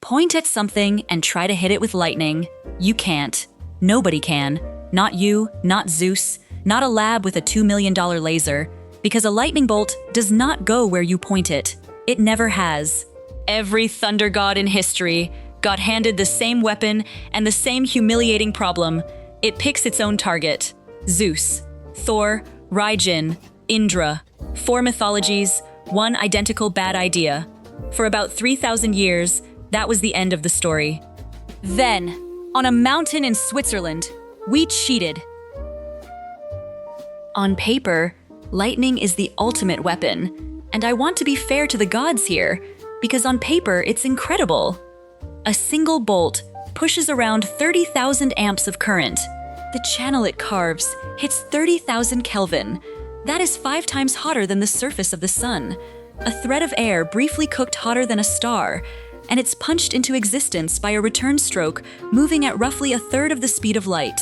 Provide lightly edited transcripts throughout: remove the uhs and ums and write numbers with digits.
Point at something and try to hit it with lightning. You can't. Nobody can. Not you, not Zeus, not a lab with a $2 million laser, because a lightning bolt does not go where you point it. It never has. Every thunder god in history got handed the same weapon and the same humiliating problem. It picks its own target. Zeus, Thor, Raijin, Indra. 4 mythologies, 1 identical bad idea. For about 3,000 years, that was the end of the story. Then, on a mountain in Switzerland, we cheated. On paper, lightning is the ultimate weapon, and I want to be fair to the gods here, because on paper it's incredible. A single bolt pushes around 30,000 amps of current. The channel it carves hits 30,000 Kelvin. That is 5 times hotter than the surface of the sun. A thread of air briefly cooked hotter than a star, and it's punched into existence by a return stroke moving at roughly 1/3 of the speed of light.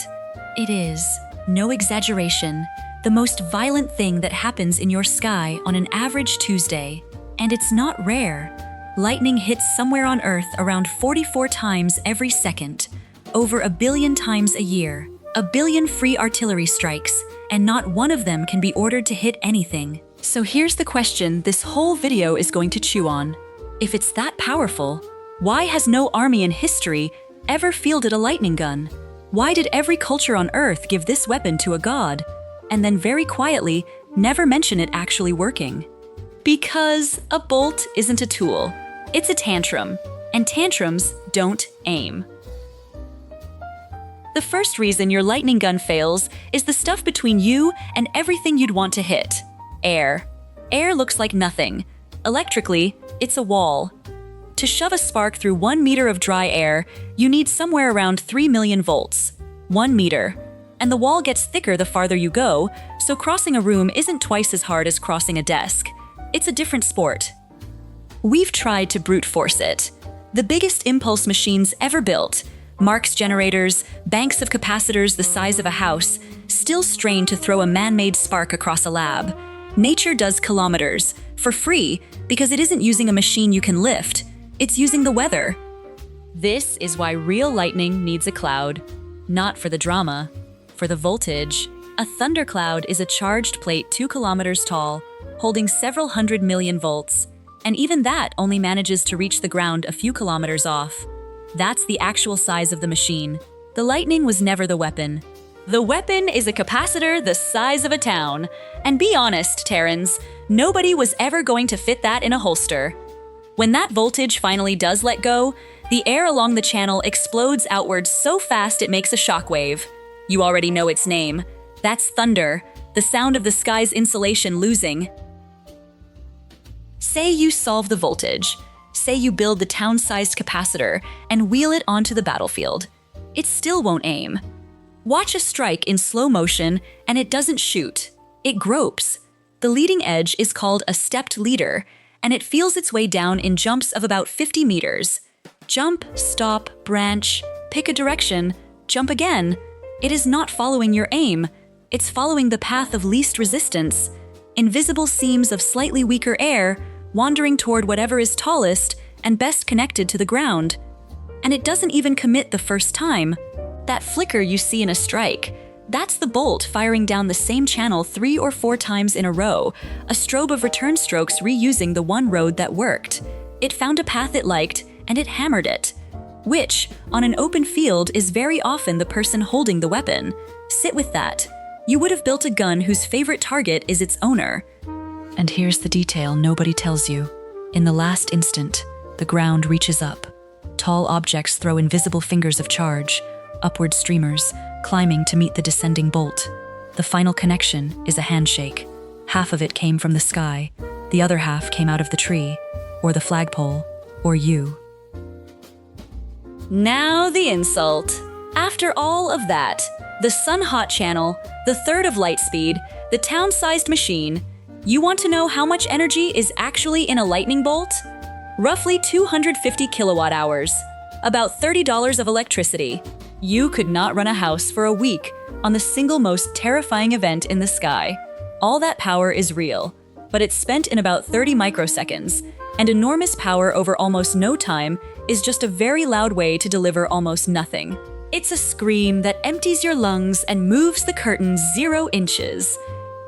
It is, no exaggeration, the most violent thing that happens in your sky on an average Tuesday. And it's not rare. Lightning hits somewhere on Earth around 44 times every second, over 1 billion times a year. 1 billion free artillery strikes, and not one of them can be ordered to hit anything. So here's the question this whole video is going to chew on. If it's that powerful, why has no army in history ever fielded a lightning gun? Why did every culture on Earth give this weapon to a god, and then very quietly never mention it actually working? Because a bolt isn't a tool, it's a tantrum, and tantrums don't aim. The first reason your lightning gun fails is the stuff between you and everything you'd want to hit. Air. Air looks like nothing. Electrically, it's a wall. To shove a spark through 1 meter of dry air, you need somewhere around 3 million volts. 1 meter. And the wall gets thicker the farther you go, so crossing a room isn't twice as hard as crossing a desk. It's a different sport. We've tried to brute force it. The biggest impulse machines ever built, Marx generators, banks of capacitors the size of a house, still strain to throw a man-made spark across a lab. Nature does kilometers, for free, because it isn't using a machine you can lift, it's using the weather. This is why real lightning needs a cloud. Not for the drama, for the voltage. A thundercloud is a charged plate 2 kilometers tall, holding several 100 million volts, and even that only manages to reach the ground a few kilometers off. That's the actual size of the machine. The lightning was never the weapon. The weapon is a capacitor the size of a town. And be honest, Terrans, nobody was ever going to fit that in a holster. When that voltage finally does let go, the air along the channel explodes outwards so fast it makes a shockwave. You already know its name. That's thunder, the sound of the sky's insulation losing. Say you solve the voltage. Say you build the town-sized capacitor and wheel it onto the battlefield. It still won't aim. Watch a strike in slow motion and it doesn't shoot. It gropes. The leading edge is called a stepped leader, and it feels its way down in jumps of about 50 meters. Jump, stop, branch, pick a direction, jump again. It is not following your aim. It's following the path of least resistance. Invisible seams of slightly weaker air wandering toward whatever is tallest and best connected to the ground. And it doesn't even commit the first time. That flicker you see in a strike, that's the bolt firing down the same channel 3 or 4 times in a row, a strobe of return strokes reusing the one road that worked. It found a path it liked, and it hammered it. Which, on an open field, is very often the person holding the weapon. Sit with that. You would have built a gun whose favorite target is its owner. And here's the detail nobody tells you. In the last instant, the ground reaches up. Tall objects throw invisible fingers of charge, upward streamers, climbing to meet the descending bolt. The final connection is a handshake. Half of it came from the sky, the other half came out of the tree, or the flagpole, or you. Now the insult. After all of that, the sun-hot channel, the third of light speed, the town-sized machine, you want to know how much energy is actually in a lightning bolt? Roughly 250 kilowatt hours, about $30 of electricity. You could not run a house for a week on the single most terrifying event in the sky. All that power is real, but it's spent in about 30 microseconds, And enormous power over almost no time is just a very loud way to deliver almost nothing. It's a scream that empties your lungs and moves the curtain 0 inches.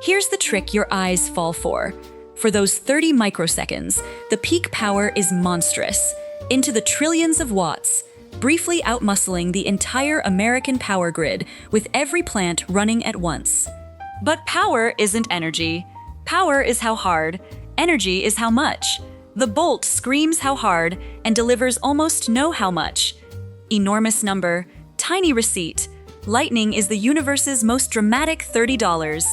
Here's the trick your eyes fall for. For those 30 microseconds, the peak power is monstrous, into the trillions of watts, briefly outmuscling the entire American power grid with every plant running at once. But power isn't energy. Power is how hard, energy is how much. The bolt screams how hard and delivers almost no how much. Enormous number, tiny receipt. Lightning is the universe's most dramatic $30.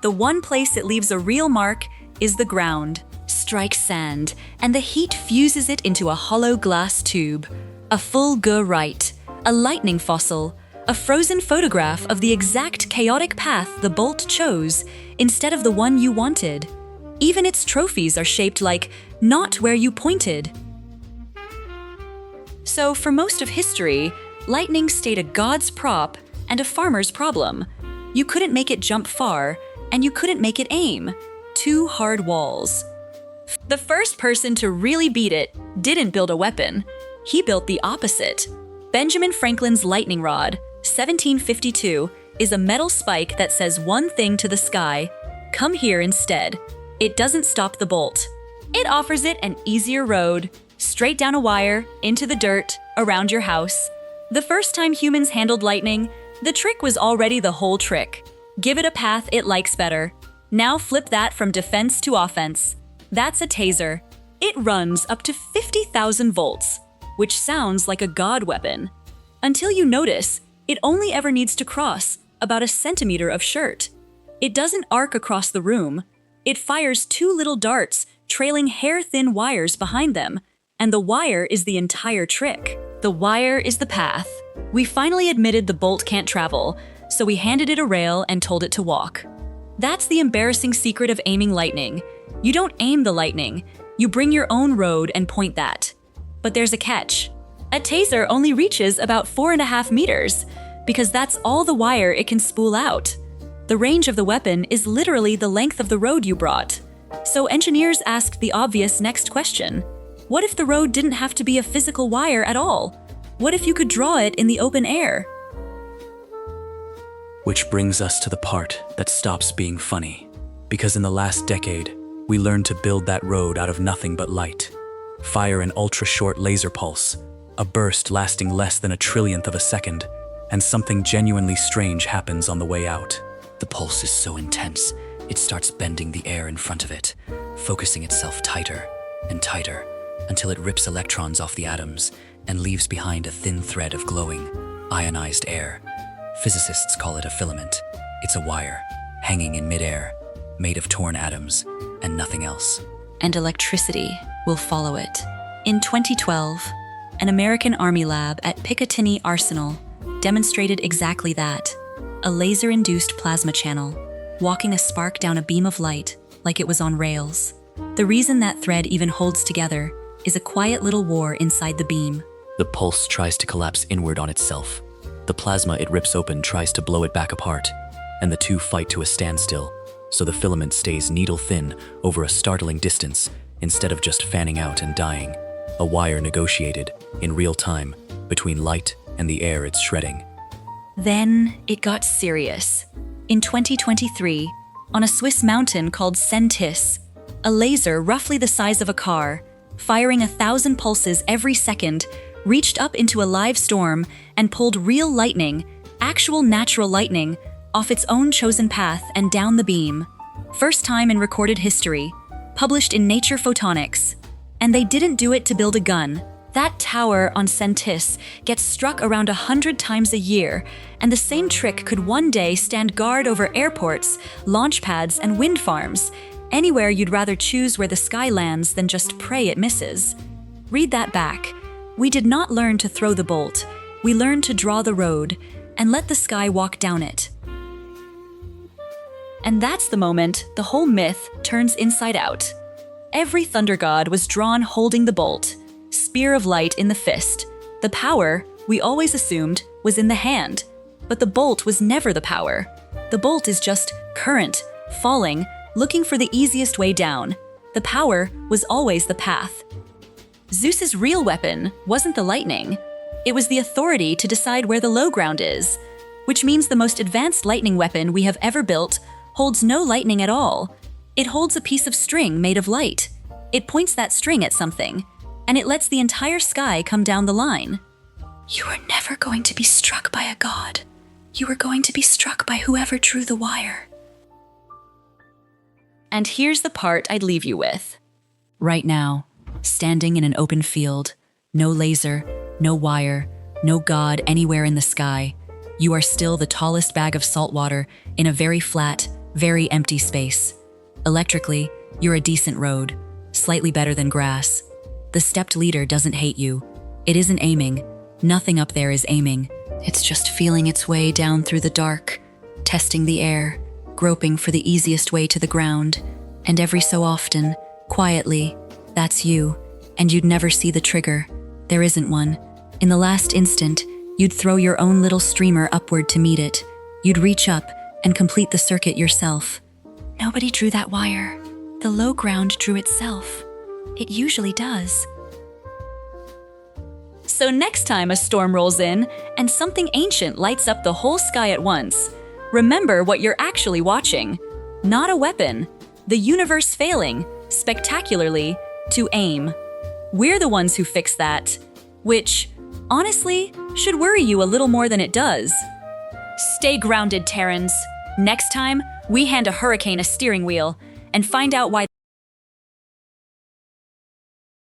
The one place it leaves a real mark is the ground. Strike sand, and the heat fuses it into a hollow glass tube. A full right, a lightning fossil, a frozen photograph of the exact chaotic path the bolt chose instead of the one you wanted. Even its trophies are shaped like not where you pointed. So for most of history, lightning stayed a god's prop and a farmer's problem. You couldn't make it jump far, and you couldn't make it aim. 2 hard walls. The first person to really beat it didn't build a weapon. He built the opposite. Benjamin Franklin's lightning rod, 1752, is a metal spike that says one thing to the sky: come here instead. It doesn't stop the bolt. It offers it an easier road, straight down a wire, into the dirt, around your house. The first time humans handled lightning, the trick was already the whole trick. Give it a path it likes better. Now flip that from defense to offense. That's a taser. It runs up to 50,000 volts, which sounds like a god weapon. Until you notice, it only ever needs to cross about a centimeter of shirt. It doesn't arc across the room. It fires 2 little darts, trailing hair-thin wires behind them, and the wire is the entire trick. The wire is the path. We finally admitted the bolt can't travel, so we handed it a rail and told it to walk. That's the embarrassing secret of aiming lightning. You don't aim the lightning, you bring your own road and point that. But there's a catch. A taser only reaches about 4.5 meters, because that's all the wire it can spool out. The range of the weapon is literally the length of the road you brought. So engineers asked the obvious next question. What if the road didn't have to be a physical wire at all? What if you could draw it in the open air? Which brings us to the part that stops being funny. Because in the last decade, we learned to build that road out of nothing but light. Fire an ultra-short laser pulse, a burst lasting less than a trillionth of a second, and something genuinely strange happens on the way out. The pulse is so intense, it starts bending the air in front of it, focusing itself tighter and tighter until it rips electrons off the atoms and leaves behind a thin thread of glowing, ionized air. Physicists call it a filament. It's a wire, hanging in midair, made of torn atoms and nothing else. And electricity will follow it. In 2012, an American Army lab at Picatinny Arsenal demonstrated exactly that. A laser-induced plasma channel, walking a spark down a beam of light like it was on rails. The reason that thread even holds together is a quiet little war inside the beam. The pulse tries to collapse inward on itself. The plasma it rips open tries to blow it back apart, and the two fight to a standstill, so the filament stays needle-thin over a startling distance instead of just fanning out and dying. A wire negotiated, in real time, between light and the air it's shredding. Then it got serious. In 2023, on a Swiss mountain called Sentis, a laser roughly the size of a car, firing 1,000 pulses every second, reached up into a live storm and pulled real lightning, actual natural lightning, off its own chosen path and down the beam. First time in recorded history, published in Nature Photonics. And they didn't do it to build a gun. That tower on Sentis gets struck around 100 times a year, and the same trick could one day stand guard over airports, launch pads, and wind farms. Anywhere you'd rather choose where the sky lands than just pray it misses. Read that back. We did not learn to throw the bolt. We learned to draw the road and let the sky walk down it. And that's the moment the whole myth turns inside out. Every thunder god was drawn holding the bolt, spear of light in the fist. The power, we always assumed, was in the hand. But the bolt was never the power. The bolt is just current, falling, looking for the easiest way down. The power was always the path. Zeus's real weapon wasn't the lightning. It was the authority to decide where the low ground is, which means the most advanced lightning weapon we have ever built holds no lightning at all. It holds a piece of string made of light. It points that string at something, and it lets the entire sky come down the line. You are never going to be struck by a god. You are going to be struck by whoever drew the wire. And here's the part I'd leave you with. Right now, standing in an open field, no laser, no wire, no god anywhere in the sky, you are still the tallest bag of salt water in a very flat, very empty space. Electrically, you're a decent road, slightly better than grass. The stepped leader doesn't hate you. It isn't aiming. Nothing up there is aiming. It's just feeling its way down through the dark, testing the air, groping for the easiest way to the ground. And every so often, quietly, that's you, and you'd never see the trigger. There isn't one. In the last instant, you'd throw your own little streamer upward to meet it. You'd reach up and complete the circuit yourself. Nobody drew that wire. The low ground drew itself. It usually does. So next time a storm rolls in and something ancient lights up the whole sky at once, remember what you're actually watching. Not a weapon. The universe failing, spectacularly, to aim. We're the ones who fix that, which, honestly, should worry you a little more than it does. Stay grounded, Terrans. Next time, we hand a hurricane a steering wheel and find out why